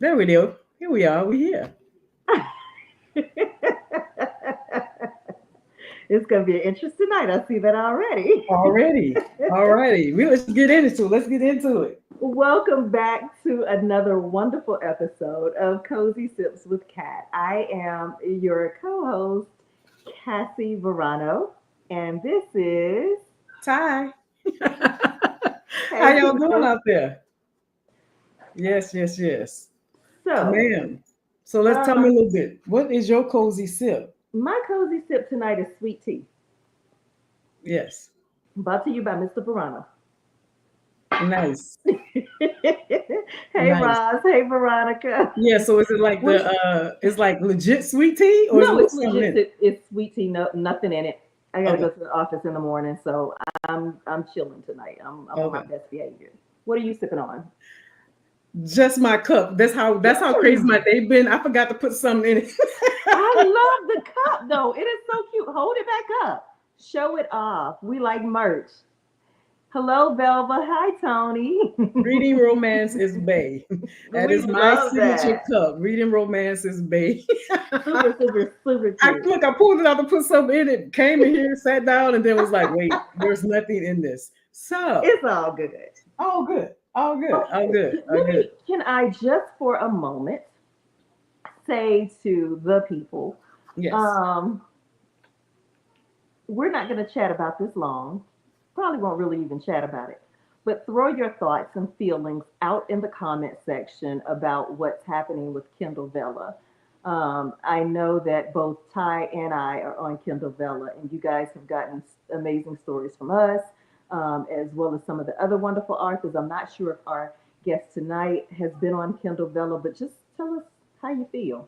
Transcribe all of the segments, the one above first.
There we go. Here we are. We're here It's going to be an interesting night. I see that already. already. Alrighty. Let's get into it. Let's get into it. Welcome back to another wonderful episode of Cozy Sips with Cat. I am your co host, Cassie Verano, and this is. Ty. How Hey, y'all doing people. out there? Yes, yes, yes. So, Ma'am. So let's tell me a um, little bit. What is your cozy sip? my cozy sip tonight is sweet tea, Yes. brought to you by Mr. Verano. Nice. Hey, Nice. Roz. Hey, Veronica. Yeah, so is it like We're the it's like legit sweet tea or is it No, with it's something legit. in it? It's sweet tea. No, nothing in it. I gotta Okay. go to the office in the morning, so I'm chilling tonight. I'm on my Okay. best behavior. What are you sipping on? Just my cup. That's how crazy Mm, my day been. I forgot to put something in it. I love the cup though. It is so cute. Hold it back up. Show it off. We like merch. Hello, Velva. Hi, Tony. Reading romance is Bay. That We is my love signature that. cup. Reading romance is Bay. Super, super, super cute. I pulled it out to put something in it, came in here, sat down, and then was like, wait, there's nothing in this. So, It's all good. all good, all good, all Okay, good, all let good. me. Can I just for a moment say to the people, Yes. um, we're not going to chat about this long. Probably won't really even chat about it. But throw your thoughts and feelings out in the comment section about what's happening with Kindle Vella. I know that both Ty and I are on Kindle Vella, and you guys have gotten amazing stories from us, as well as some of the other wonderful authors. I'm not sure if our guest tonight has been on Kindle Vella, but just tell us how you feel.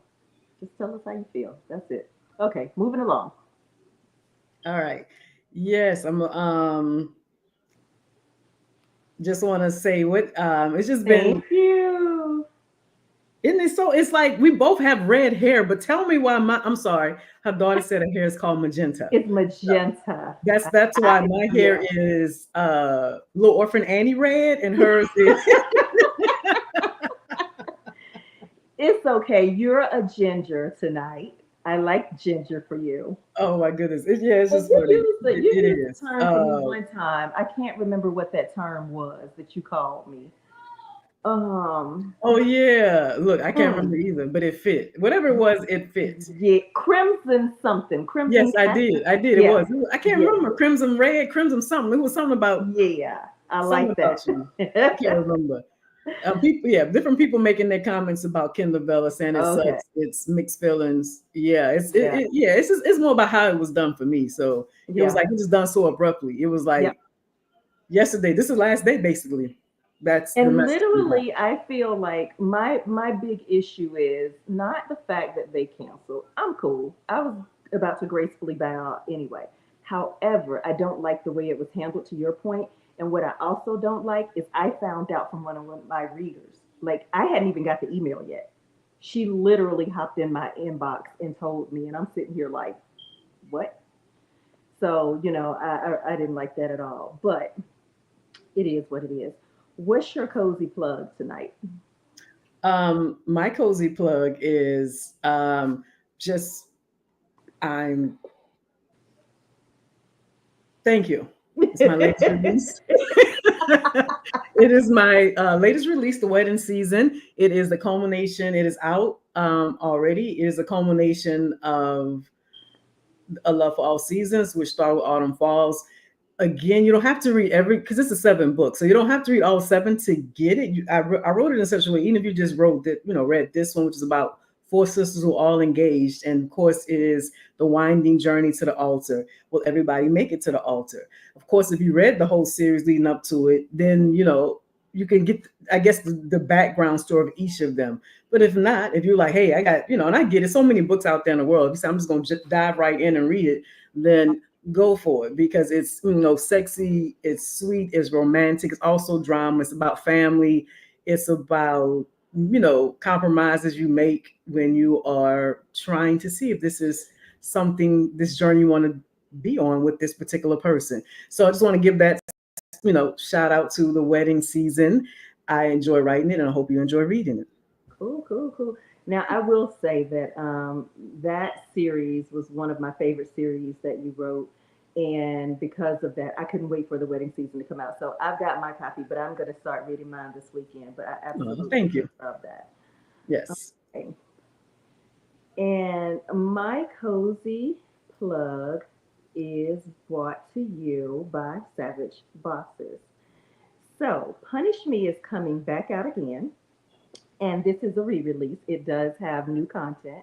Just tell us how you feel. That's it. Okay, moving along. All right. Yes, I'm just want to say what it's just been. Thank you. Isn't it so? It's like we both have red hair, but tell me why my. I'm sorry. Her daughter said her hair is called magenta. It's magenta. That's why my hair Yeah. is little orphan Annie red, and hers is. It's okay. You're a ginger tonight. I like ginger for you. Oh my goodness! Yeah, it's And just funny. you It used the is. term for me one time. I can't remember what that term was that you called me. Um, Oh yeah. Look, I can't remember mm, either, but it fit. Whatever it was, it fit. yeah, crimson something, Yes, crimson I cat. did. I did. It Yeah, was. I can't yeah, remember crimson red, crimson something. It was yeah. I something like about that. you. I can't remember. People, yeah, different people making their comments about Kendall Bella saying it Okay. sucks. It's mixed feelings. Yeah, Yeah. yeah. It's more about how it was done for me. So it was Yeah. like it was done so abruptly. It was Yep. like yesterday. This is the last day, basically. That's the And message we got. literally, I feel like my big issue is not the fact that they canceled. I'm cool. I was about to gracefully bow out anyway. However, I don't like the way it was handled. To your point, and what I also don't like is I found out from one of my readers. Like I hadn't even got the email yet. She literally hopped in my inbox and told me, and I'm sitting here like, what? So I didn't like that at all. But it is what it is. What's your cozy plug tonight? My cozy plug is just I'm thank you. It's my latest release. It is my latest release, The Wedding Season. It is the culmination. It is out already. It is a culmination of A Love for All Seasons, which start with Autumn Falls. Again, you don't have to read every because it's a 7 book, so you don't have to read all seven to get it. I wrote it in such a way, even if you just wrote that, read this one, which is about four sisters who are all engaged, and of course, it is the winding journey to the altar. Will everybody make it to the altar? Of course, if you read the whole series leading up to it, then you can get, I guess, the background story of each of them. But if not, if you're like, hey, I got, and I get it, so many books out there in the world. If you say I'm just going to dive right in and read it, then go for it because it's sexy, it's sweet, it's romantic, it's also drama, it's about family, it's about compromises you make when you are trying to see if this journey you want to be on with this particular person. So I just want to give that shout out to The Wedding Season. I enjoy writing it and I hope you enjoy reading it. Cool, cool, cool. Now, I will say that that series was one of my favorite series that you wrote. And because of that, I couldn't wait for the wedding season to come out. So I've got my copy, but I'm going to start reading mine this weekend. But I Oh, absolutely thank you. love that. Yes. Okay. And my cozy plug is brought to you by Savage Bosses. So, Punish Me is coming back out again, and this is a re-release. It does have new content.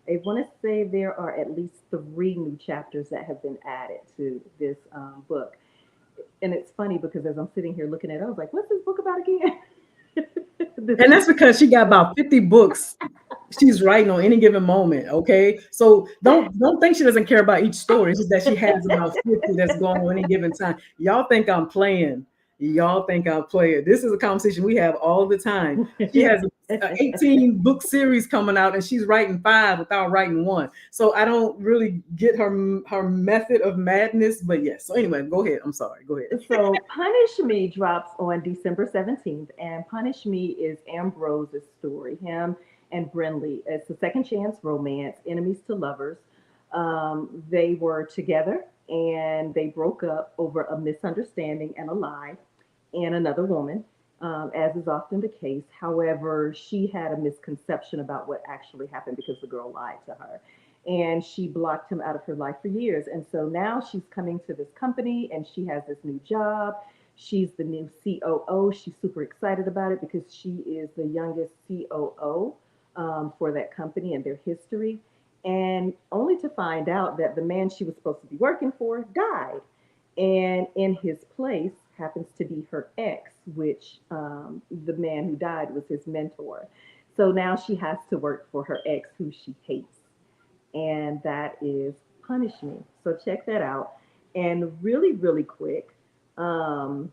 I want to say there are at least three new chapters that have been added to this book. And it's funny because as I'm sitting here looking at it, I was like, what's this book about again? This And is that's because she got about 50 books she's writing on any given moment. Okay. So don't think she doesn't care about each story. It's just that she has about 50 that's going on any given time. Y'all think I'm playing. Y'all think I'm playing. This is a conversation we have all the time. She has an 18 book series coming out and she's writing five without writing one. So I don't really get her method of madness. But yes. So anyway, go ahead. I'm sorry. Go ahead. So Punish Me drops on December 17th, and Punish Me is Ambrose's story. Him and Brinley. It's a second chance romance, enemies to lovers. They were together and they broke up over a misunderstanding and a lie and another woman, as is often the case. However, she had a misconception about what actually happened because the girl lied to her. And she blocked him out of her life for years. And so now she's coming to this company and she has this new job. She's the new COO. She's super excited about it because she is the youngest COO for that company and their history. And only to find out that the man she was supposed to be working for died, and in his place happens to be her ex, which the man who died was his mentor. So now she has to work for her ex, who she hates, and that is Punish Me. So check that out. And really, really quick, um,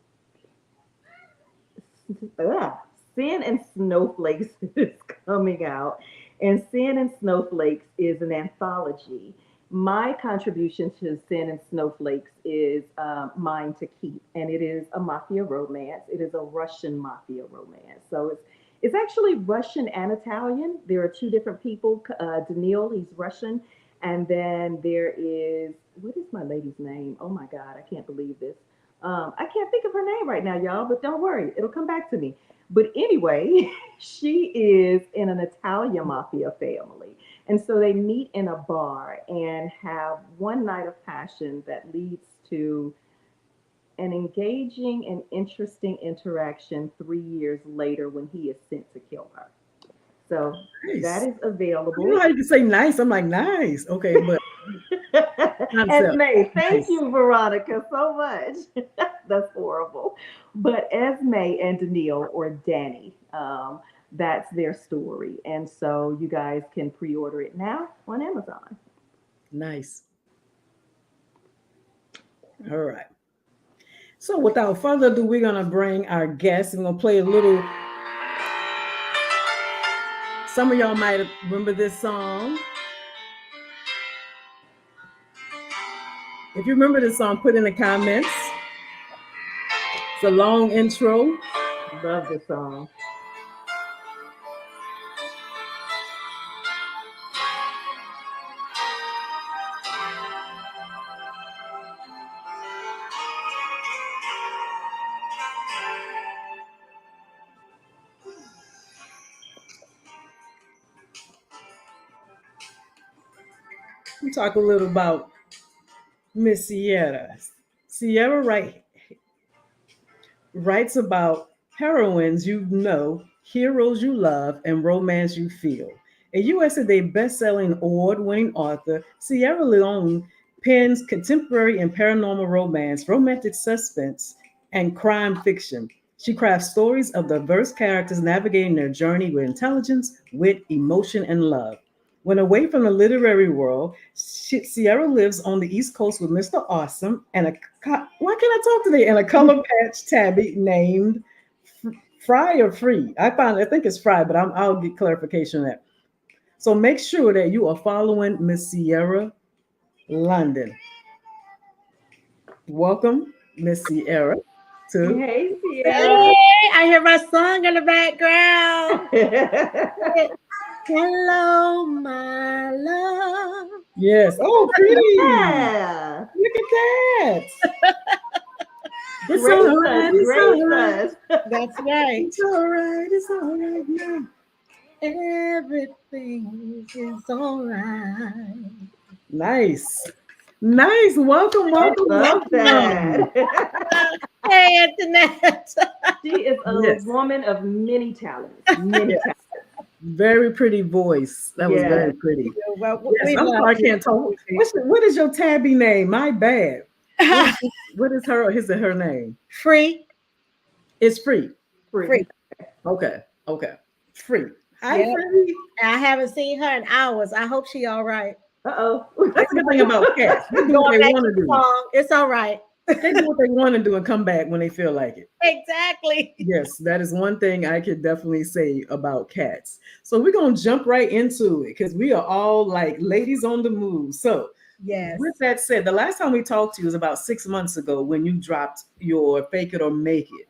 ugh, Sin and Snowflakes is coming out. And Sin and Snowflakes is an anthology. My contribution to Sin and Snowflakes is Mine to Keep, and it is a mafia romance. It is a Russian mafia romance. So it's actually Russian and Italian. There are two different people. Daniil, he's Russian, and then there is, what is my lady's name? Oh my God, I can't believe this. I can't think of her name right now, y'all, but don't worry, it'll come back to me. But anyway, she is in an Italian mafia family. And so they meet in a bar and have one night of passion that leads to an engaging and interesting interaction 3 years later when he is sent to kill her. So that Nice. is You know available. how you can say nice? I'm like, nice. Okay, but concept. Esme, thank Nice. you, Veronica, so much. That's horrible. But Esme and Daniil, or Danny, that's their story. And so you guys can pre order it now on Amazon. Nice. All right. So without further ado, we're gonna bring our guests. We're gonna play a little. Some of y'all might remember this song. If you remember this song, put in the comments. It's a long intro. Love this song. We talk a little about Miss Siera. Siera writes about heroines you know, heroes you love, and romance you feel. A USA Today best-selling award-winning author, Sierra Leone pens contemporary and paranormal romance, romantic suspense, and crime fiction. She crafts stories of diverse characters navigating their journey with intelligence, wit, emotion, and love. When away from the literary world, Sierra lives on the East Coast with Mr. Awesome and why can't I talk today? And a color patch tabby named Fry or Free. I think it's Fry, but I'll get clarification on that. So make sure that you are following Miss Sierra London. Welcome, Miss Sierra, to Hey, Hey. Sierra. I hear my song in the background. Hello, my love. Yes. Oh, pretty. Yeah. Look at that. It's Grace all us, right. It's grace all right. us. That's right. It's all right. It's all right now. Everything is all right. Nice. Nice. Welcome, I welcome, love welcome. that. Hey, Antoinette. She is a Yes. woman of many talents. Many Yes. talents. Very pretty voice. That was very Yes. pretty. Well, Yes, we I'm love sorry I you. can't talk. What is your tabby name? My bad. What is her? Is it her name? Free. It's free. Free. Free. Okay. Okay. Free. Hi, Yeah. free. I haven't seen her in hours. I hope she all right. Uh-oh. That's the good thing about cats. They do what Going they back want to to the do. song. It's all right. They do what they want to do and come back when they feel like it. Exactly. Yes, that is one thing I could definitely say about cats. So we're gonna jump right into it because we are all like ladies on the move. So Yes. with that said, the last time we talked to you was about 6 months ago when you dropped your Fake It or Make It.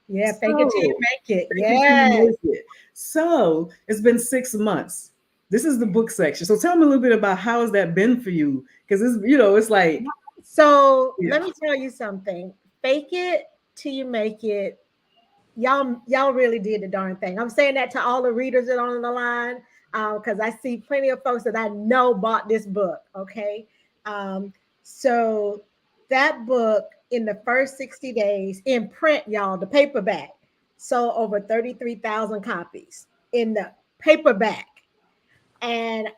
Yeah, fake it till you So, make it. Fake It Till You Yes. Make It. So it's been 6 months. This is the book section. So tell me a little bit about how has that been for you? Because it's like So yeah. let me tell you something. Fake it till you make it. Y'all really did the darn thing. I'm saying that to all the readers that are on the line because I see plenty of folks that I know bought this book. Okay, um, so that book in the first 60 days in print, y'all, the paperback sold over 33,000 copies in the paperback, and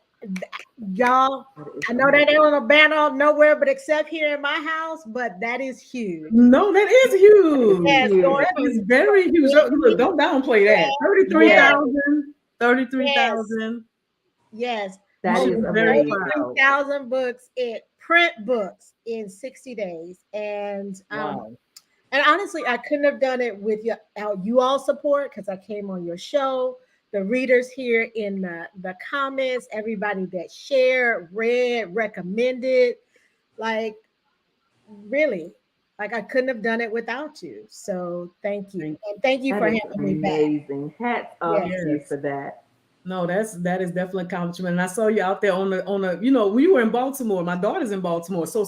y'all, I know that ain't on a banner nowhere, but except here in my house, but that is huge. No, that is huge. Yes, going That from is very huge. Look, don't downplay that. Yeah. 33,000. yes, 33,000. yes, That She's is over very amazing. proud. 33,000 books in print books in 60 days, Wow. and honestly, I couldn't have done it with you all support because I came on your show. The readers here in the comments, everybody that shared, read, recommended, like really, like I couldn't have done it without you. So thank you, Thank and thank you That for is having me back. amazing. Hats off Yes. to you Yes. for that. No, that is definitely a accomplishment. And I saw you out there on the we were in Baltimore. My daughter's in Baltimore. So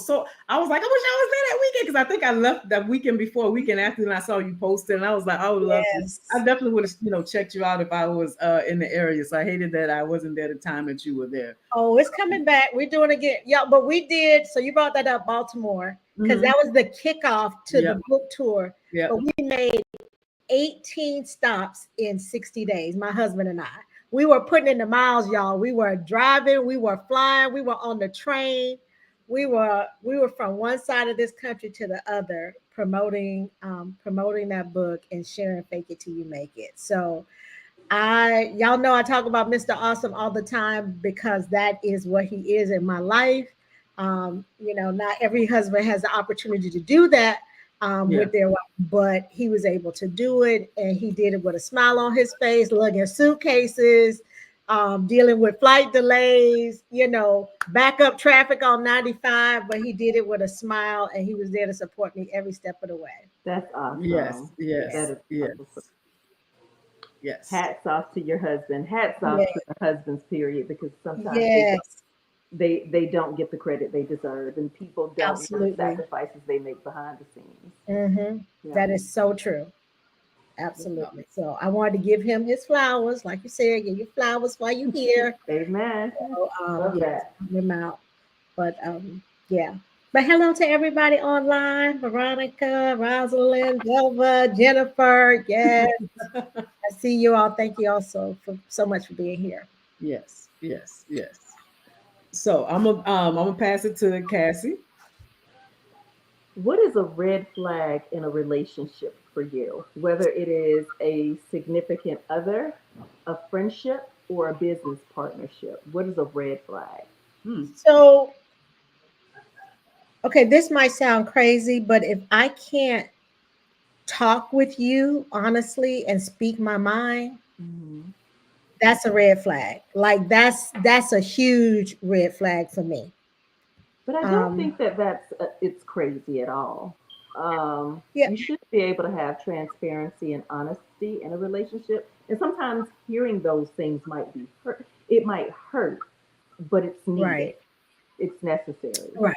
I was like, I wish I was there that weekend because I think I left that weekend before, weekend after, and I saw you posted, and I was like, I would love to. Yes. I definitely would have, checked you out if I was in the area. So I hated that I wasn't there the time that you were there. Oh, it's coming back. We're doing it again. Yeah, but we did. So you brought that up, Baltimore, because Mhm. that was the kickoff to Yep. the book tour. Yep. But we made 18 stops in 60 days, my husband and I. We were putting in the miles, y'all. We were driving, we were flying, we were on the train. We were from one side of this country to the other promoting that book and sharing Fake It Till You Make It. So y'all know I talk about Mr. Awesome all the time because that is what he is in my life. Not every husband has the opportunity to do that with their wife, but he was able to do it, and he did it with a smile on his face, lugging suitcases, dealing with flight delays, backup traffic on 95, but he did it with a smile, and he was there to support me every step of the way. That's awesome. Yes. That Yes. is Yes. awesome. Yes. Hats off to your husband. Hats off to the husbands, period, because sometimes Yes, they don't get the credit they deserve, and people don't know the absolutely. sacrifices they make behind the scenes. Yeah. That is so true. Absolutely. So I wanted to give him his flowers, like you said, give your flowers while you're here. Amen. So, Love that. help him out. But yeah. But hello to everybody online: Veronica, Rosalind, Delva, Jennifer. Yes, I see you all. Thank you also for so much for being here. Yes. Yes. Yes. So I'm gonna pass it to Cassie. What is a red flag in a relationship for you? Whether it is a significant other, a friendship, or a business partnership. What is a red flag? Hmm. So, okay, this might sound crazy, but if I can't talk with you honestly and speak my mind, Mhm. that's a red flag. Like that's a huge red flag for me. But I don't Um, think that it's crazy at all. Yeah, You should be able to have transparency and honesty in a relationship. And sometimes hearing those things might be hurt. It might hurt, but it's needed. right. It's necessary. Right.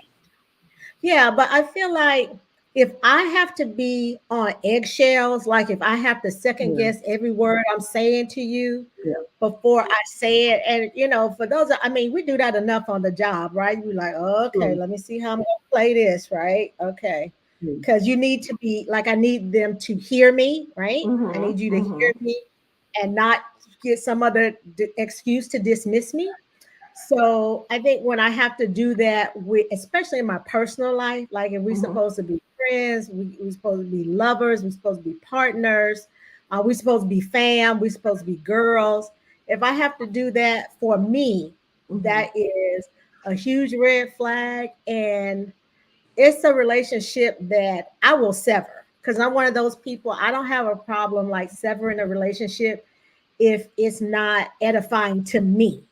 Yeah, but I feel like if I have to be on eggshells, like if I have to second Yeah. guess every word I'm saying to you Yeah. before I say it, and for those, I mean, we do that enough on the job, right? You're like, oh, okay, True. let me see how I'm gonna play this, right? Okay, True. because you need to be like, I need them to hear me, right? I Mm-hmm. need you to Mm-hmm. hear me and not get some other excuse to dismiss me. So I think when I have to do that with, especially in my personal life, like if we're Mm-hmm. supposed to be friends, we're supposed to be lovers, we're supposed to be partners, we're supposed to be fam, we're supposed to be girls. If I have to do that for me, Mm-hmm. that is a huge red flag. And it's a relationship that I will sever because I'm one of those people. I don't have a problem like severing a relationship if it's not edifying to me,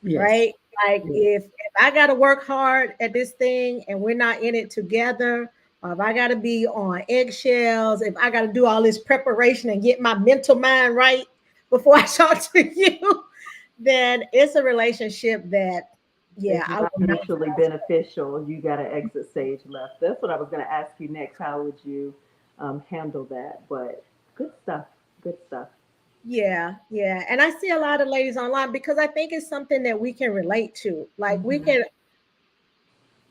Yes. right? Like Yes. if I got to work hard at this thing and we're not in it together, or if I got to be on eggshells, if I got to do all this preparation and get my mental mind right before I talk to you, then it's a relationship that, yeah, It's I not will not. mutually beneficial. You got to exit stage left. That's what I was going to ask you next. How would you handle that? But good stuff. Good stuff. Yeah, yeah. And I see a lot of ladies online because I think it's something that we can relate to. Like we Mm-hmm. can,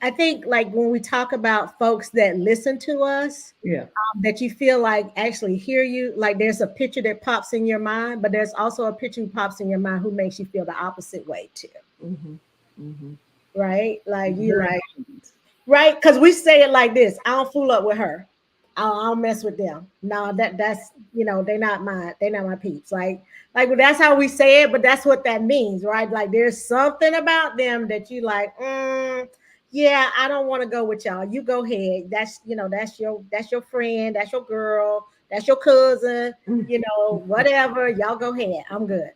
I think like when we talk about folks that listen to us, Yeah. that you feel like actually hear you, like there's a picture that pops in your mind, but there's also a picture who pops in your mind who makes you feel the opposite way too. Mm-hmm. Mm-hmm. Right? Like you Very like, important. right? Because we say it like this: I don't fool up with her. I don't mess with them. No, that's they're not mine. They're not my peeps. Like that's how we say it, but that's what that means, right? Like there's something about them that you like. Yeah, I don't want to go with y'all. You go ahead. That's your friend. That's your girl. That's your cousin. Whatever. Y'all go ahead. I'm good.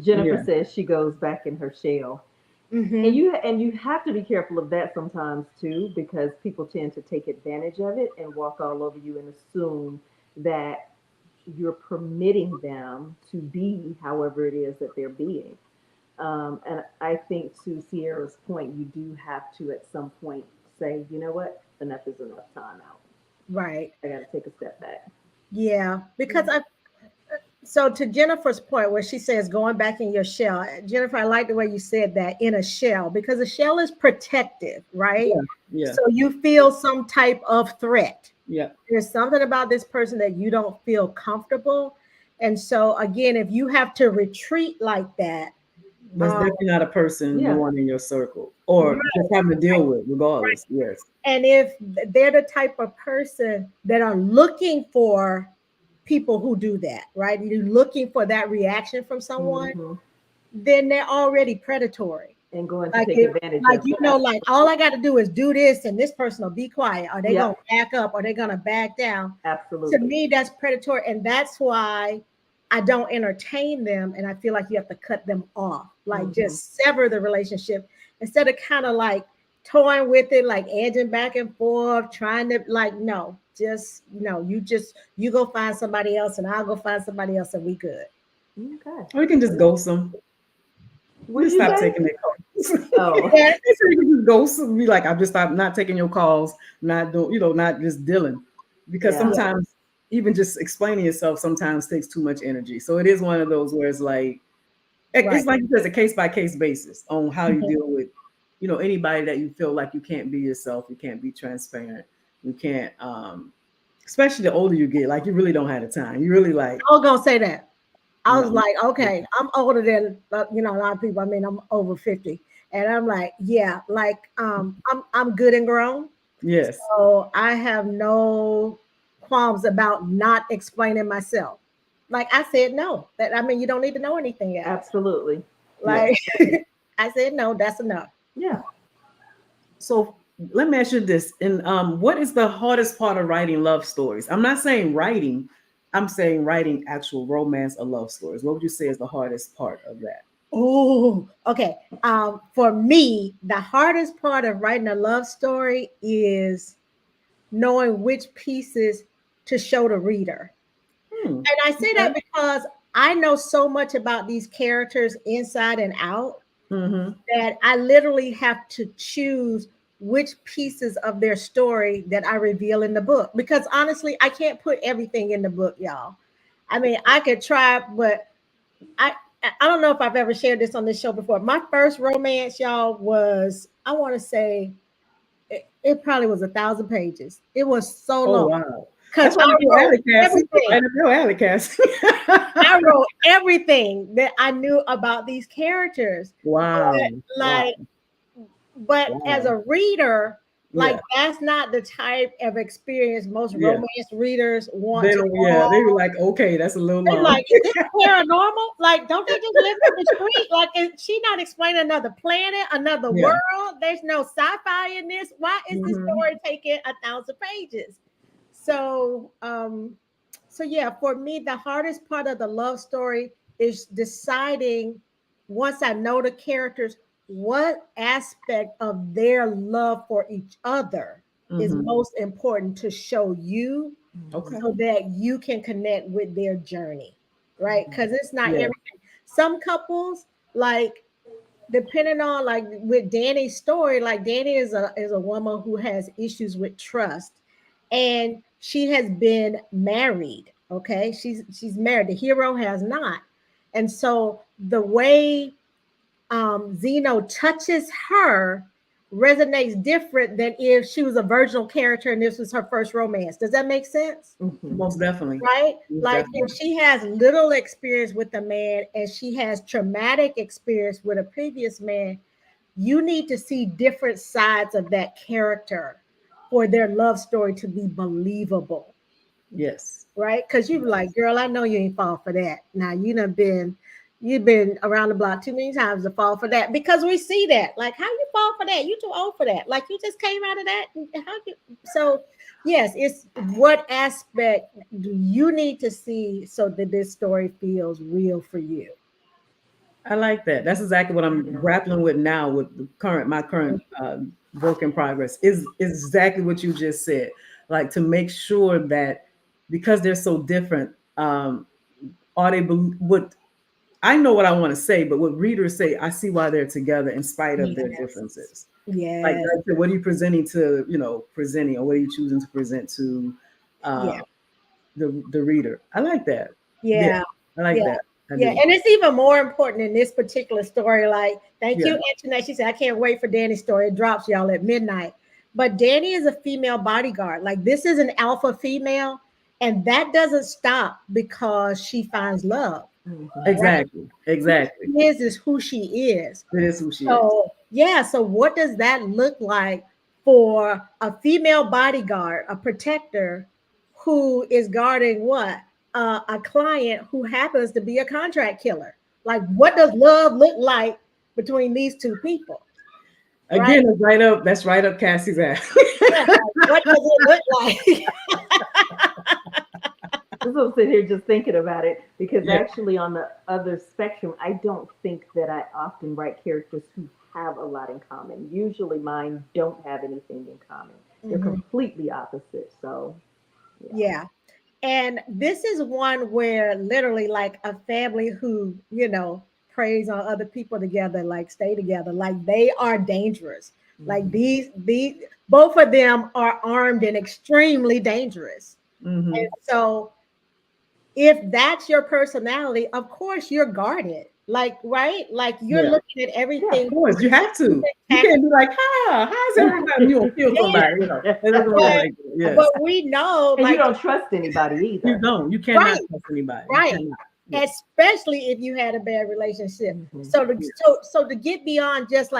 Jennifer Yeah. says she goes back in her shell. And Mm-hmm. you have to be careful of that sometimes too, because people tend to take advantage of it and walk all over you and assume that you're permitting them to be however it is that they're being. And I think to Sierra's point, you do have to at some point say, you know what, enough is enough. Time out. Right. I got to take a step back. Yeah. Because Yeah. so to Jennifer's point where she says going back in your shell, Jennifer, I like the way you said that, in a shell, because a shell is protective, right? Yeah. Yeah. So you feel some type of threat. Yeah. There's something about this person that you don't feel comfortable. And so again, if you have to retreat like that, That's um, definitely not a person you Yeah. want in your circle or just having to deal with, regardless. Yes. and if they're the type of person that are looking for people who do that, right? You're looking for that reaction from someone, Hmm. then they're already predatory. And going to Like take if, advantage like of it. like all I got to do is do this, and this person will be quiet. Are they gonna Yep. back up? Are they gonna back down? To Absolutely. me, that's predatory, and that's why I don't entertain them. And I feel like you have to cut them off, like Hmm. just sever the relationship instead of kind of like toying with it, like edging back and forth, trying to like no, just no. You go find somebody else, and I'll go find somebody else, and we good. Okay. Or you can just ghost them. What'd Just you stop say? taking their calls. Oh. Yeah, So you can just ghost them. Be like, I've just stopped not taking your calls, not doing, not just dealing. Because Yeah. yeah, sometimes even just explaining yourself sometimes takes too much energy. So it is one of those where it's like right. it's like there's a case by case basis on how you Mhm. deal with, anybody that you feel like you can't be yourself, you can't be transparent, you can't especially the older you get, like you really don't have the time. You really like, I was gonna say that. I was no. like, okay, I'm older than a lot of people. I mean, I'm over 50, and I'm like, yeah, like I'm good and grown, Yes. so I have no qualms about not explaining myself. Like I said, no. That I mean, you don't need to know anything else. Absolutely. Yeah. Like I said, no, that's enough. Yeah. So let me ask you this. And what is the hardest part of writing love stories? I'm not saying writing, I'm saying writing actual romance or love stories. What would you say is the hardest part of that? Oh, okay. For me, the hardest part of writing a love story is knowing which pieces to show the reader. Hmm. And I say that because I know so much about these characters inside and out Mm-hmm. that I literally have to choose which pieces of their story that I reveal in the book. Because honestly, I can't put everything in the book, y'all. I mean, I could try, but I I don't know if I've ever shared this on this show before. My first romance, y'all, was I want to say it probably was 1,000 pages. It was so Oh long wow. because That's right I up your wrote alley, Cassie. everything. Right up your alley, Cassie. I wrote everything that I knew about these characters. Wow. But Wow. like, but as Wow. a reader, like Yeah. that's not the type of experience most Yeah. romance readers want They to don't, yeah, they have. were like, okay, that's a little They long. like, is this paranormal? Like, don't they just live in the street? Like, is she not explaining another planet, another Yeah. world? There's no sci-fi in this. Why is this Mm-hmm. story taking 1,000 pages? So, so yeah, for me, the hardest part of the love story is deciding once I know the characters, what aspect of their love for each other is Mm-hmm. most important to show you Okay. so that you can connect with their journey, right? Because it's not Yeah. everything. Some couples, like depending on like with Danny's story, like Danny is a woman who has issues with trust, and she has been married. Okay, she's married. The hero has not, and so the way Zeno touches her resonates different than if she was a virginal character and this was her first romance. Does that make sense? Mhm. Most definitely. Right? Most Like definitely. if she has little experience with a man and she has traumatic experience with a previous man, you need to see different sides of that character for their love story to be believable, Yes. right? Because you be like, girl, I know you ain't fall for that. Now you've been around the block too many times to fall for that because we see that. Like, how you fall for that? You too old for that. Like you just came out of that. How you so yes, it's what aspect do you need to see so that this story feels real for you? I like that. That's exactly what I'm Yeah. grappling with now with my current work in progress is exactly what you just said. Like to make sure that because they're so different, are they what I know what I want to say, but what readers say, I see why they're together in spite of their Yes. differences. Like, Yes. what are you presenting to, presenting, or what are you choosing to present to Yeah. uh, the reader? I like that. Yeah, Yeah. I like Yeah. that. I Yeah. do. And it's even more important in this particular story. Like, thank Yeah. you, Antoinette. She said, I can't wait for Danny's story. It drops y'all at midnight. But Danny is a female bodyguard. Like, this is an alpha female. And that doesn't stop because she finds love, Mhm. right? Exactly. Exactly. Who she is who she is. It is who she is. So, yeah. So, what does that look like for a female bodyguard, a protector who is guarding what? A client who happens to be a contract killer? Like, what does love look like between these two people? Right? Again, it's right up. That's right up Cassie's ass. Yeah. Like, what does it look like? So I'm sitting here just thinking about it because Yeah. actually on the other spectrum, I don't think that I often write characters who have a lot in common. Usually mine don't have anything in common. They're Mhm. completely opposite. So yeah. Yeah. And this is one where literally like a family who, preys on other people together, like stay together, like they are dangerous. Like Mhm. these both of them are armed and extremely dangerous. And Hmm. so if that's your personality, of course you're guarded. Like, right? Like you're Yeah. looking at Yeah, everything of Of course, you have to. You tactic. can't be like, how's everybody? You gonna kill Yeah, somebody? It doesn't work but like that. Yes, but we know and you like don't trust anybody you either. don't. You cannot right. trust anybody. You Right. cannot. Yeah. Especially if you had a bad relationship. Mhm. Yeah. So to get beyond just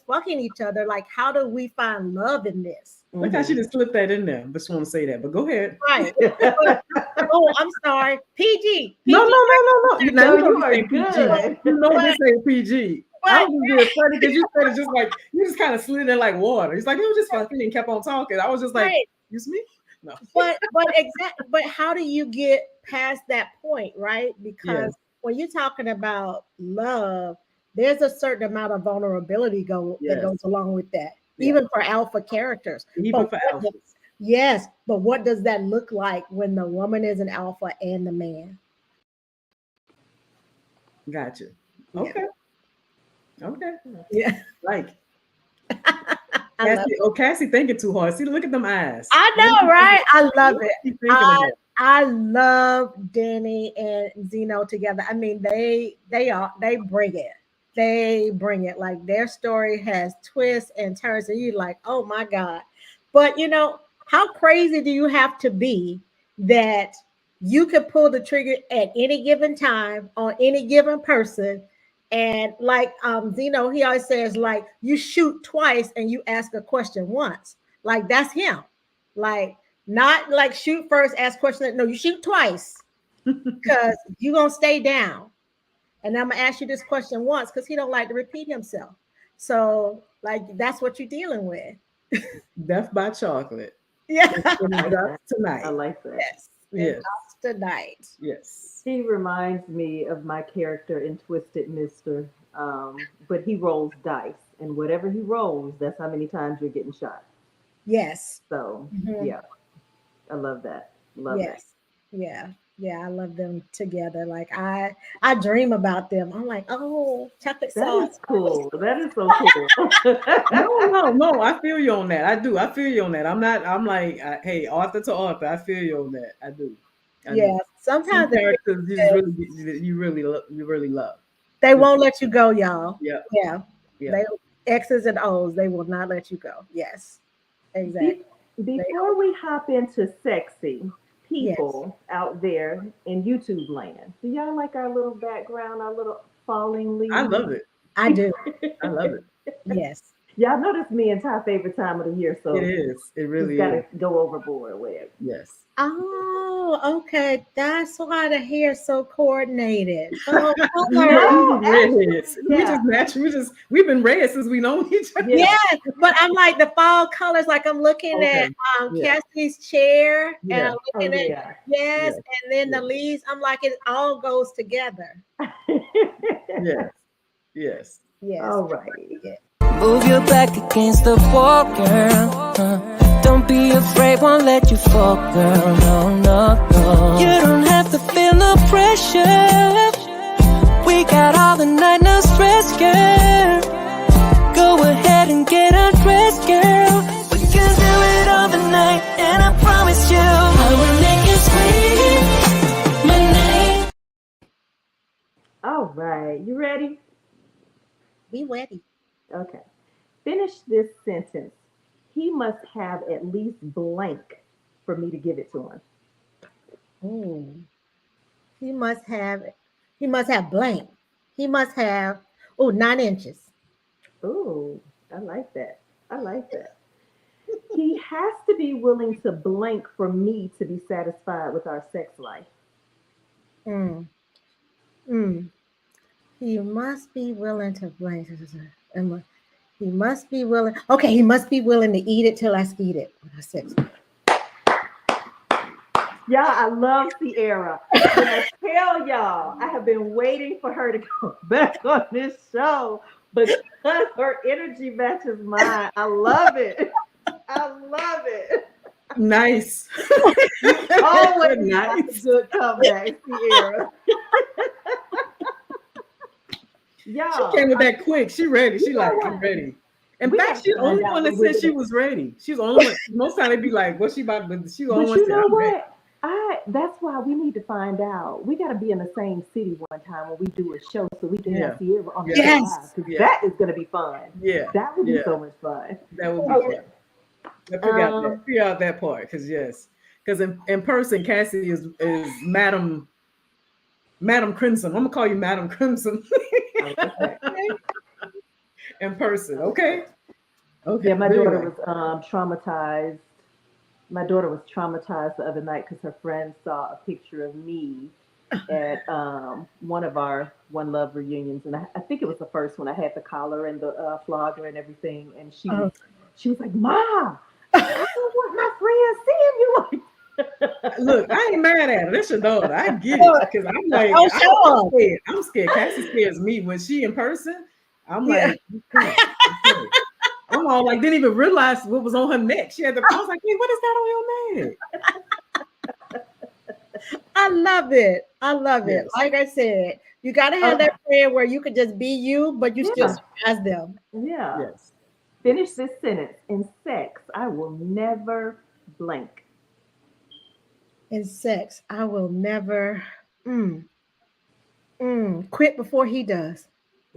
fucking each other, like how do we find love in this? Look how she Mhm. just slipped that in there. Just want to say that, but go ahead. Right. But, oh, I'm sorry. PG. No, no, PG. no, no, no. Now No, you know you this are ain't PG. good. You know But this ain't PG. I but was just being funny because you said it just like you just kind of slid in like water. He's like, it was just fucking and kept on talking. I was just like, right. excuse me? No. But how do you get past that point, right? Yes. Because when you're talking about love, there's a certain amount of vulnerability that Yes. goes along with that, Yeah. even for alpha characters. Even But for what alphas. Yes, but what does that look like when the woman is an alpha and the man? Gotcha. Yeah. Okay. Okay. Yeah. Like I love Cassie. it. Oh, Cassie thinking too hard. See, look at them eyes. I What know, you thinking? right? I love What it. you thinking I about? I love Danny and Zeno together. I mean, they bring it. They bring it. Like their story has twists and turns, and you're like, oh my God. But how crazy do you have to be that you could pull the trigger at any given time on any given person? And like Zeno, he always says, like, you shoot twice and you ask a question once. Like that's him. Like not like shoot first, ask question. No, you shoot twice because you're gonna stay down. And I'm gonna ask you this question once because he don't like to repeat himself. So like that's what you're dealing with. Death by chocolate. Yeah. And I like just that. I tonight. like that. Yes. And Yes. just tonight. Yes. He reminds me of my character in Twisted Mister, but he rolls dice, and whatever he rolls, that's how many times you're getting shot. Yes. So Mhm. yeah, I love that. Love it. Yes. Yeah. Yeah. I love them together. Like I dream about them. I'm like, oh, chocolate That is sauce. cool. That is so cool. No. I feel you on that. I do. I feel you on that. I'm not. I'm like, hey, author to author. I feel you on that. I do. I do. Yeah. Some Sometimes the thing characters is, you really love. they Just, won't let you go, y'all. yeah. Yeah. Yeah. They X's and O's, they will not let you go. Yes. Be- Exactly. They Before we hop into sexy yes. people out there in YouTube land, do y'all like our little background, our little falling I leaves? love it. I do. I love it. Yes. Y'all know this me and Ty favorite time of the year, It so is. It just really gotta is. go overboard with it. Yes. Oh, okay. That's why the hair's so coordinated. Oh, color. Yeah, we No, just actually, redheads. We yeah, just naturally. We've been red since we know each other. yeah. Yes, but I'm like the fall colors, like I'm looking at Okay. Yeah. Cassie's chair and Yeah. I'm Oh looking at yeah. yes, Yeah. and then Yeah. the leaves. I'm like it all goes together. Yes. Yes. Yes. All right. Yeah. Move your back against the wall, girl. Don't be afraid, won't let you fall, girl. No, no, no. You don't have to feel no pressure. We got all the night, no stress, girl. Go ahead and get undressed, girl. We can do it all the night, and I promise you, I will make you scream my name. All right. You ready? We ready. Okay. Finish this sentence. He must have at least blank for me to give it to him. Ooh. He must have he must have blank. He must have 9 inches. Ooh, I like that. I like that. He has to be willing to blank for me to be satisfied with our sex life. Mm. Mm. He must be willing to blank. He must be willing. Okay, he must be willing to eat it till I eat it. Six. Y'all, I love Siera. When I tell y'all, I have been waiting for her to come back on this show because her energy matches mine. I love it. I love it. Nice. Always got a Nice. good comeback, Siera. She Y'all, came with that quick. She ready. She you know like, what? I'm ready. In We fact, gotta she's the find only out one what that we're said she gonna. was ready. She's the only one. Most time they be like, "What's she about?" But she's the only But one you that said, know "I'm ready." what? That's why we need to find out. We got to be in the same city one time when we do a show so we can Yeah. have Sierra on the Yeah. show live Yes. because Yeah. that is going to be fun. Yeah. That would be Yeah. so much fun. That would be Okay. fun. I figure out that. Um, Figure out that part because yes, because in person, Cassie is Madam Crimson. I'm gonna call you Madam Crimson I like that. in person. I like Okay. that. Okay. Yeah, my daughter Anyway. was traumatized. My daughter was traumatized the other night because her friend saw a picture of me at one of our One Love reunions, and I think it was the first one. I had the collar and the flogger and everything, and Uh, she was like, "Mom, I don't want my friends seeing you like." Look, I ain't mad at her. That's your daughter. I get it because I'm like, oh, I'm sure. scared. I'm scared. Cassie scares me when she in person. I'm Yeah. like, okay. I'm all like, didn't even realize what was on her neck. I was like, hey, what is that on your neck? I love it. I love it. Yes. Like I said, you got to have that friend where you can just be you, but you still Yeah. surprise them. Yeah. Yes. Finish this sentence. In sex, I will never blank. In sex, I will never quit before he does.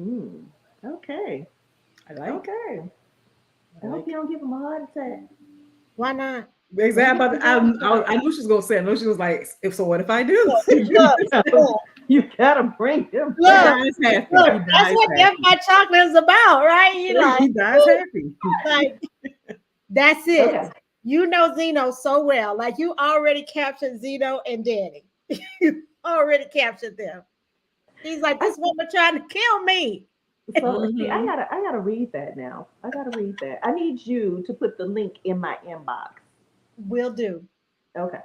Mm. Okay. I like. Okay. I hope you don't give him a heart attack. Why not? Exactly. But I knew she was gonna say. I know she was like, if so, what if I do? You gotta bring him Look, back. He dies happy. look, He that's dies what happy. my chocolate is about, right? You like, He dies happy. like that's it. Okay. You know Zeno so well. Like you already captured Zeno and Danny. You already captured them. He's like, this woman trying to kill me. So see, I Mhm. gotta read that now. I gotta read that. I need you to put the link in my inbox. Will do. Okay.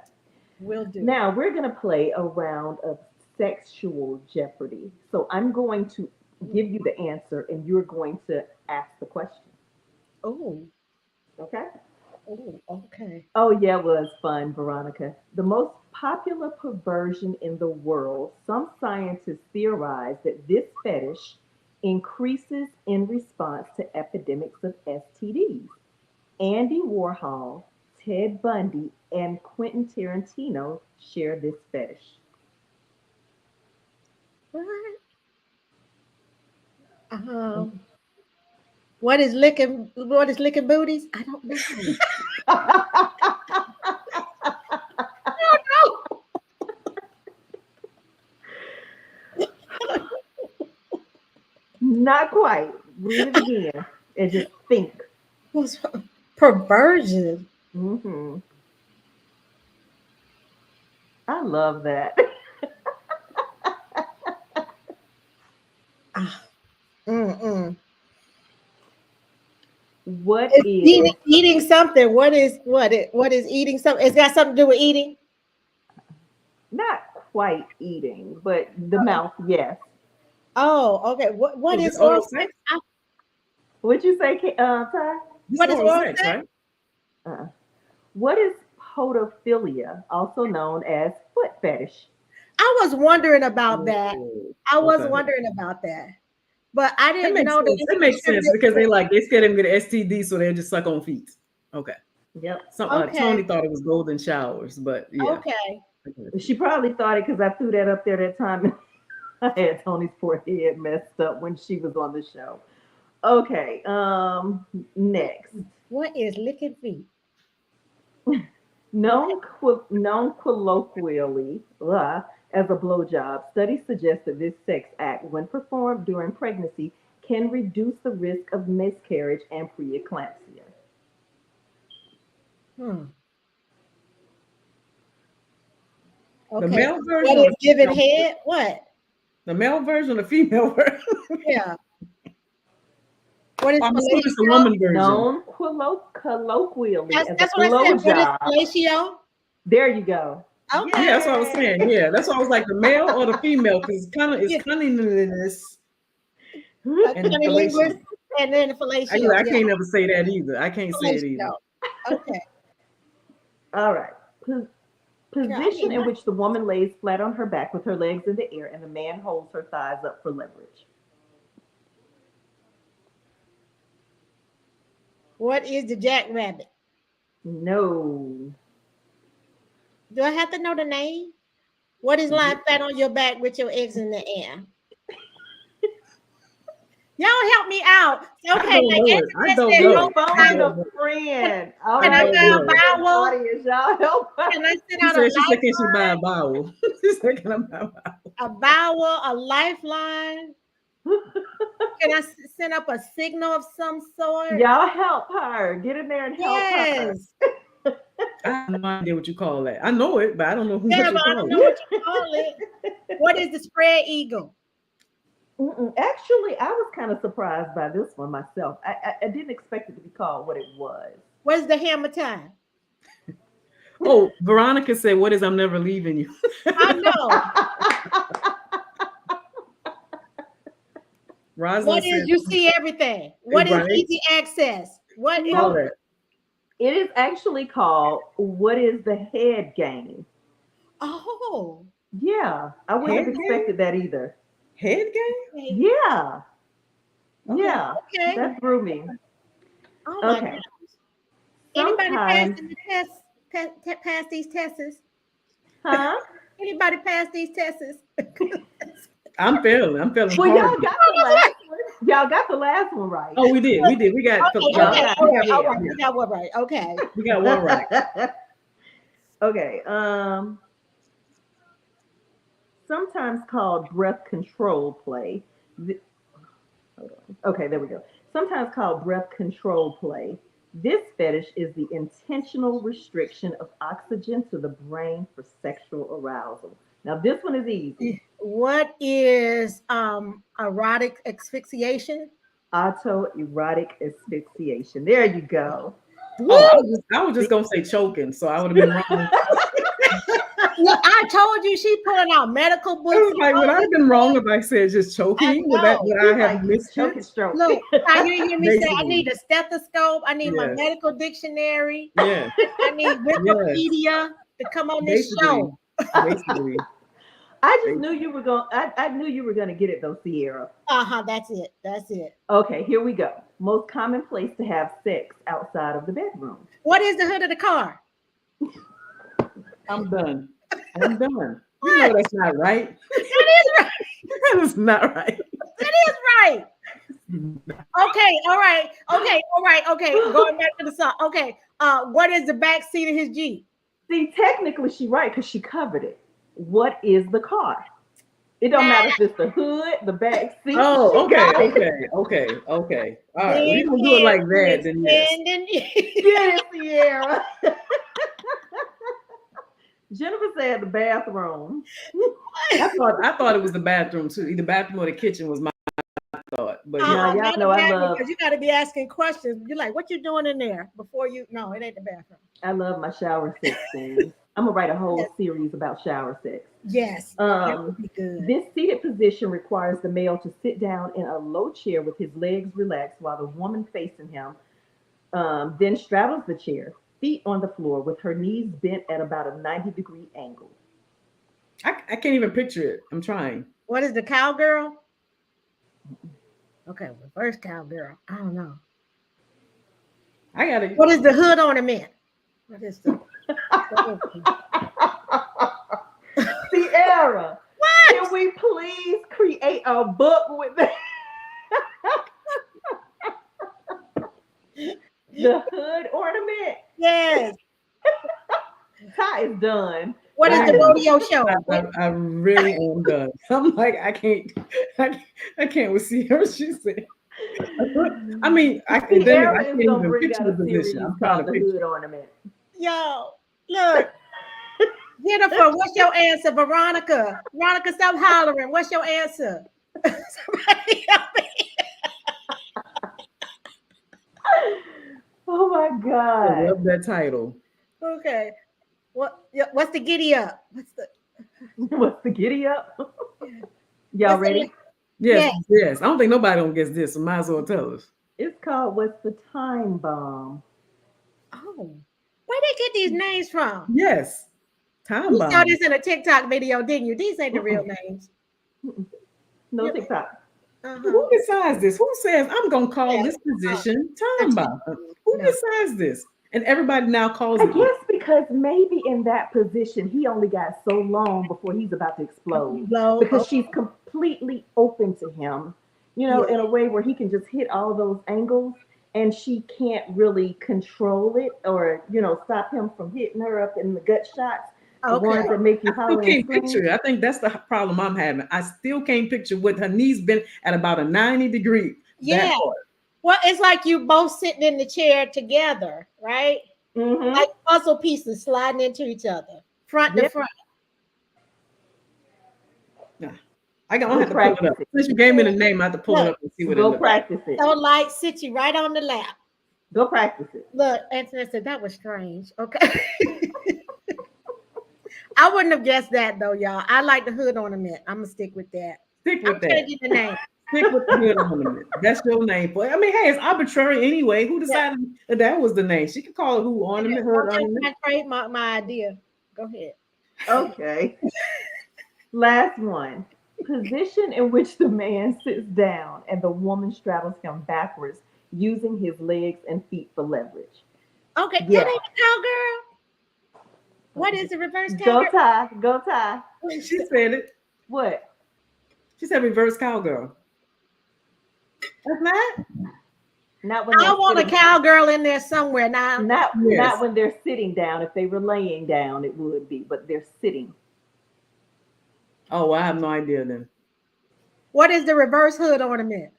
Will do. Now we're gonna play a round of sexual Jeopardy. So I'm going to give you the answer, and you're going to ask the question. Oh, Okay. okay. Oh, yeah, it was fun, Veronica. The most popular perversion in the world, some scientists theorize that this fetish increases in response to epidemics of STDs. Andy Warhol, Ted Bundy, and Quentin Tarantino share this fetish. What? Um, what is licking? What is licking booties? I don't know. Not quite. Read it again and just think. What's perversion? Hmm. I love that. Ah, mm-mm. What It's is eating something. What is eating something? It's got something to do with eating. not quite eating, but the mouth, yes. Oh, okay. What Oh, is just oral oral sex? sex? What'd you say, Ty? This What is oral oral sex, sex? right? Uh, what is podophilia, also known as foot fetish? I was wondering about that. Oh, I was okay. wondering about that, but I That didn't makes know that sense. it That makes sense contributed because to. they scared him to get STD, so they just suck on feet. Okay. Yep. Some Okay, Tony thought it was golden showers, but yeah. okay. She probably thought it because I threw that up there that time. I had Tony's poor head messed up when she was on the show. Okay. Next. What is licking feet? Okay. Known colloquially as a blowjob, studies suggest that this sex act, when performed during pregnancy, can reduce the risk of miscarriage and preeclampsia. Hmm. The Okay. male version What or is the giving female version? head? What? The male version or the female version? Yeah. What is I'm assuming it's the fellatio? woman version. Known colloquially as a That's what I said. What is blowjob. fellatio? There you go. Okay. Yeah, that's what I was Yay! saying. Yeah, that's why I was like the male or the female because it's Yeah. cunningness A and cunnilingus fellatio. and then fellatio. I Yeah. can't never say that either. I can't say it either. Fellatio. Okay. All right. Girl, I Position need in my which the woman lays flat on her back with her legs in the air and the man holds her thighs up for leverage. What is the jackrabbit? No. Do I have to know the name? What is lying flat on your back with your eggs in the air? Y'all help me out. I Okay, don't like know it. I Antoinette don't said, She's know no it. I phoning don't a know. friend. All can I I right, don't buy a know it. vowel? audience, y'all help her. Can I send She out a said can she buy a lifeline? vowel? She said can I buy a vowel? A vowel, a lifeline? Can I send up a signal of some sort? Y'all help her. Get in there and help her. Yes. I have no idea what you call that. I know it, but I don't know Yeah, what but you I don't call know it. what you call it. What is the spread eagle? Actually, I was kind of surprised by this one myself. I didn't expect it to be called what it was. What is the hammer time? Oh, Veronica said, "What is I'm never leaving you?" I know. Rosalind What is said, you see everything? What is "Right." easy access? What is All that. It is actually called "What is the Head Game?" Oh, Yeah, I wouldn't Head have game? expected that either. Head game? okay. Yeah, Okay. yeah, Okay. that threw me. Oh my Okay, God. Anybody sometimes, passing the test? Pass these tests? huh? Anybody pass these tests? I'm feeling Well, hard. y'all got the last one. Y'all got the last one right. Oh, we did. We got Okay, Y'all okay, yeah, got all it. right, all Yeah. right. We got one right. Okay. we got one right. Okay. Sometimes called breath control play. Th- Hold on. Okay, there we go. Sometimes called breath control play. This fetish is the intentional restriction of oxygen to the brain for sexual arousal. Now, this one is easy. What is erotic asphyxiation? Autoerotic asphyxiation. There you go. Woo! Oh, I was just gonna say choking, so I would have been wrong. Look, I told you she pulling out medical I books. was like, would I have been wrong if I said just choking? know. Would I have Like missed choke it? and stroke. Look, now you hear me say I Basically. need a stethoscope, I need my Yes. medical dictionary, Yes. I need Wikipedia to come on this Basically. show. Basically. I just knew you were going. I knew you were going to get it though, Sierra. That's it. That's it. Okay, here we go. Most common place to have sex outside of the bedroom. What is the hood of the car? I'm done. I'm done. You know that's not right. That is right. That is not right. That is right. Okay, all right, okay, all right, okay. Going back to the song. Okay, what is the back seat of his Jeep? See, technically, she right because she covered it. What is the car? It don't matter if it's the hood, the back seat. Oh, she okay, got it. okay. All right. Well, you don't do it like that, then yes. Get it, Sierra. Jennifer said the bathroom. I thought it was the bathroom too. Either bathroom or the kitchen was my thought. But Now, yeah. y'all Not know the I bathroom, love. because you got to be asking questions. You're like, what you doing in there before you? No, it ain't the bathroom. I love my shower sex scenes. I'm gonna write a whole Yes. series about shower sex. Yes, that would Um, be good. this seated position requires the male to sit down in a low chair with his legs relaxed while the woman facing him then straddles the chair, feet on the floor with her knees bent at about a 90-degree angle. I can't even picture it. I'm trying. What is the cowgirl? Okay, reverse cowgirl. I don't know. I gotta What is the hood ornament? What is the? Sierra, What? can we please create a book with that? The hood ornament. Yes. Ty is done. What is the rodeo show? I really am done. I'm like, I can't with Sierra. She said. I mean, I can't Sierra is even gonna bring picture out the a series position. I'm trying called to The picture. Hood Ornament. Yo, look. Jennifer, what's your answer? Veronica, stop hollering. What's your answer? Somebody help me. Oh my I God. love that title. Okay. What's the giddy up? What's the What's the giddy up? Y'all what's the- ready? Yes, yes. I don't think nobody gonna guess this, so might as well tell us. It's called What's the Time Bomb? Oh, where they get these names from? Yes. Time You saw bomb. this in a TikTok video, didn't you? These ain't the real names. No Yeah. TikTok. Who decides this? Who says I'm gonna call this position time bomb? Who No. decides this? And everybody now calls I it. guess because maybe in that position he only got so long before he's about to explode. Low. Because she's completely open to him, Yeah. in a way where he can just hit all those angles and she can't really control it or, stop him from hitting her up in the gut shots. The ones Okay. that make you I still holler and can't scream. picture it. I think that's the problem I'm having. I still can't picture with her knees bent at about a 90-degree. Yeah. Well, it's like you both sitting in the chair together, right? Mhm. Like puzzle pieces sliding into each other, front to Yep. front. I don't have to pull it up. Since you gave me the name, I have to pull it up and see what it Go looks like. practice it. So light sit you right on the lap. Go practice it. Look, Antoinette said that was strange. Okay. I wouldn't have guessed that though, y'all. I like the hood ornament. I'm gonna stick with that. Stick I'm with that. changing the name. Stick with the hood ornament. That's your name for it. I mean, hey, it's arbitrary anyway. Who decided that that was the name? She could call it who ornament, hood ornament. I trademark my idea. Go ahead. Okay. Last one. Position in which the man sits down and the woman straddles him backwards, using his legs and feet for leverage. Okay, Yeah. that ain't a cowgirl. What is the reverse Go cowgirl? Ty. Go Ty. She said it. What? She said reverse cowgirl. That's not. Not when I they're want a sitting, cowgirl in there somewhere now. not Yes. when they're sitting down. If they were laying down, it would be, but they're sitting. Oh, well, I have no idea then. What is the reverse hood ornament?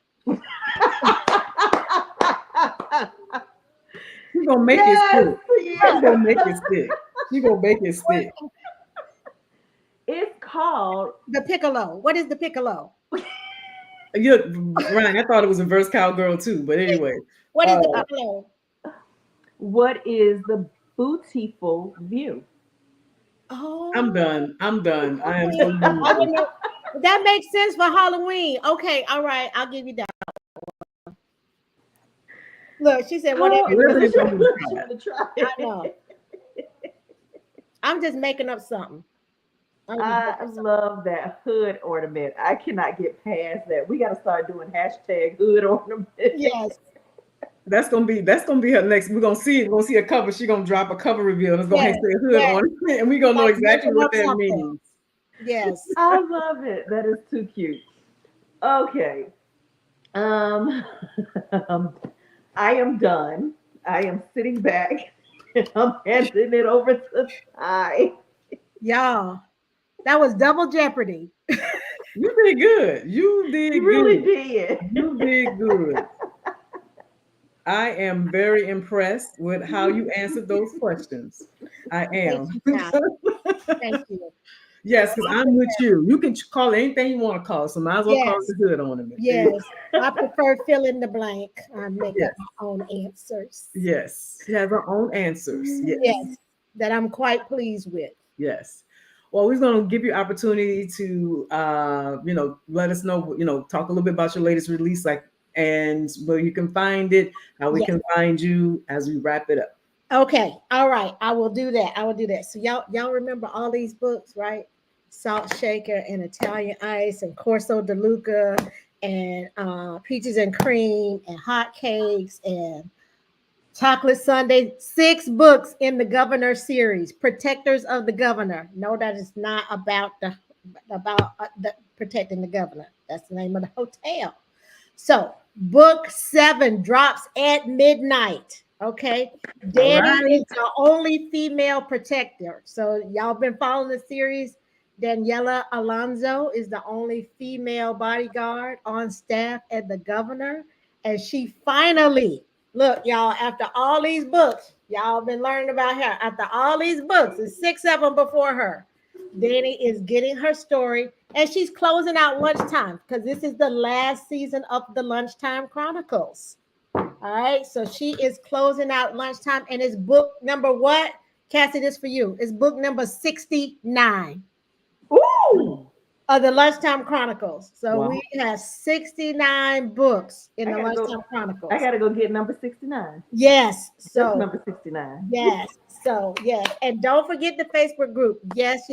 She's gonna make it stick. She's gonna make it stick. She's gonna make it stick. It's called The piccolo. What is the piccolo? Ryan, I thought it was reverse cowgirl too, but anyway. What is the piccolo? what is the bootiful view? Oh, I'm done. I'm done. I am so I losing. didn't know. That makes sense for Halloween. Okay, all right, I'll give you that. Look, she said, whatever. Really? She wanna try it. I know. I'm just making up something. I love that hood ornament. I cannot get past that. We got to start doing hashtag hood ornament. Yes. That's gonna be her next. We're gonna see it. We're gonna see a cover. She's gonna drop a cover reveal. And it's gonna Yes, say hood yes. on it, and we're gonna know Like exactly making what up that something. means. Yes. I love it. That is too cute. Okay. I am done. I am sitting back and I'm handing it over to Ty. Y'all, that was double jeopardy. You did good. You did You really good. did. You did good. I am very impressed with how you answered those questions. I am. Thank you, Ty. Thank you. Yes, because I'm with you. You can call it anything you want to call it, so might as well call it Yes. the hood ornament. Yes. I prefer fill in the blank. I make Yes. up my own answers. Yes. She has her own answers. Yes. Yes. That I'm quite pleased with. Yes. Well, we're going to give you opportunity to, let us know, talk a little bit about your latest release, and where you can find it, how we Yes. can find you as we wrap it up. Okay. All right. I will do that. So y'all remember all these books, right? Salt Shaker and Italian Ice and Corso de Luca and Peaches and Cream and Hot Cakes and Chocolate Sundae. 6 books in the Governor series, Protectors of the Governor. No, that is not about the protecting the governor. That's the name of the hotel. So book 7 drops at midnight. Okay. Danny is the only female protector. So y'all been following the series. Daniela Alonso is the only female bodyguard on staff at the governor. And she finally, look, y'all, after all these books, y'all been learning about her. After all these books, there's 6 of them before her. Danny is getting her story, and she's closing out Lunchtime because this is the last season of the Lunchtime Chronicles. All right, so she is closing out Lunchtime, and it's book number what? Cassie, this for you. It's book number 69. Ooh! Of the Lunchtime Chronicles. So Wow. we have 69 books in the I gotta Lunchtime Chronicles. I got to go get number 69. Yes. That's So number 69. yes. So yes. And don't forget the Facebook group. Yes.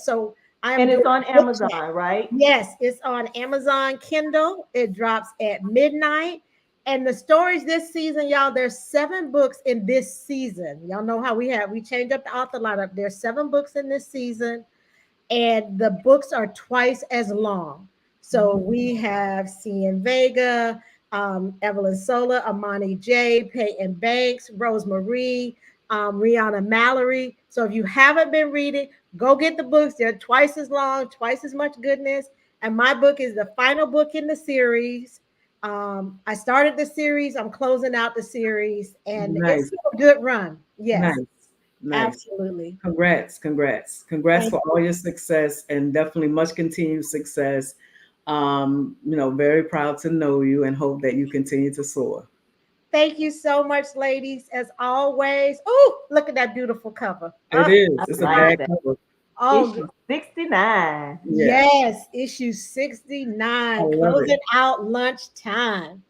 So And it's on Amazon, right? Yes, it's on Amazon Kindle. It drops at midnight. And the stories this season, y'all, there's 7 books in this season. Y'all know how we changed up the author lineup. There's 7 books in this season, and the books are twice as long. So we have Cian Vega, Evelyn Sola, Amani J, Peyton Banks, Rosemarie, Rihanna Mallory. So if you haven't been reading, go get the books. They're twice as long, twice as much goodness. And my book is the final book in the series. I started the series. I'm closing out the series, and Nice. it's a good run. Yes, Nice. absolutely. Congrats for all your success, and definitely much continued success. Very proud to know you and hope that you continue to soar. Thank you so much, ladies, as always. Oh, look at that beautiful cover. It is. It's a like bad that. cover. Oh, Issue 69. yes, issue I 69, love closing it. out lunchtime.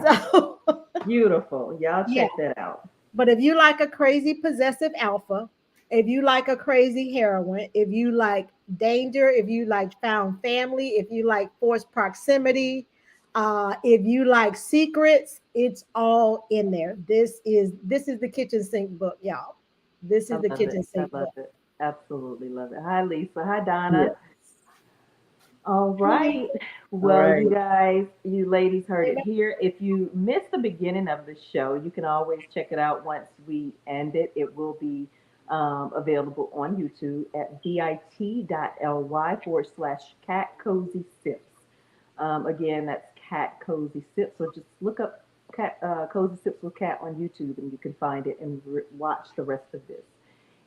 So, Beautiful. Y'all yeah. check that out. But if you like a crazy possessive alpha, if you like a crazy heroine, if you like danger, if you like found family, if you like forced proximity, if you like secrets, it's all in there. This is the kitchen sink book, y'all. This I is the love it. kitchen I sink love book. it. Absolutely love it. Hi, Lisa. Hi, Yeah. Donna. All Hey, right. All Well, right. you guys, you ladies heard it here. If you missed the beginning of the show, you can always check it out once we end it. It will be available on YouTube at bit.ly/cat cozy sips. Again, that's cat cozy sips. So just look up cat cozy sips with cat on YouTube and you can find it and watch the rest of this.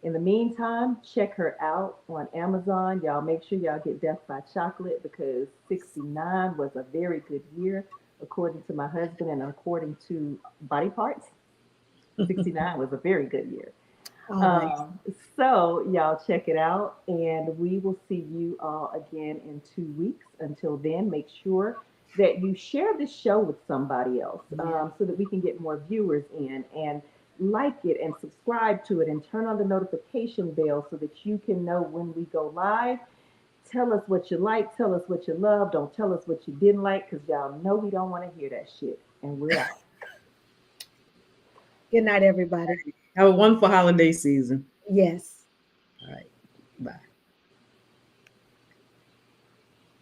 In the meantime, check her out on Amazon. Y'all make sure y'all get Death by Chocolate because 69 was a very good year, according to my husband and according to Body Parts. 69 was a very good year. all right. Um, so, y'all check it out, and we will see you all again in 2 weeks. Until then, make sure that you share this show with somebody else Yeah. so that we can get more viewers in and like it and subscribe to it and turn on the notification bell so that you can know when we go live. Tell us what you like, tell us what you love. Don't tell us what you didn't like because y'all know we don't want to hear that shit. And we're out. Good night, everybody. Have a wonderful holiday season. Yes.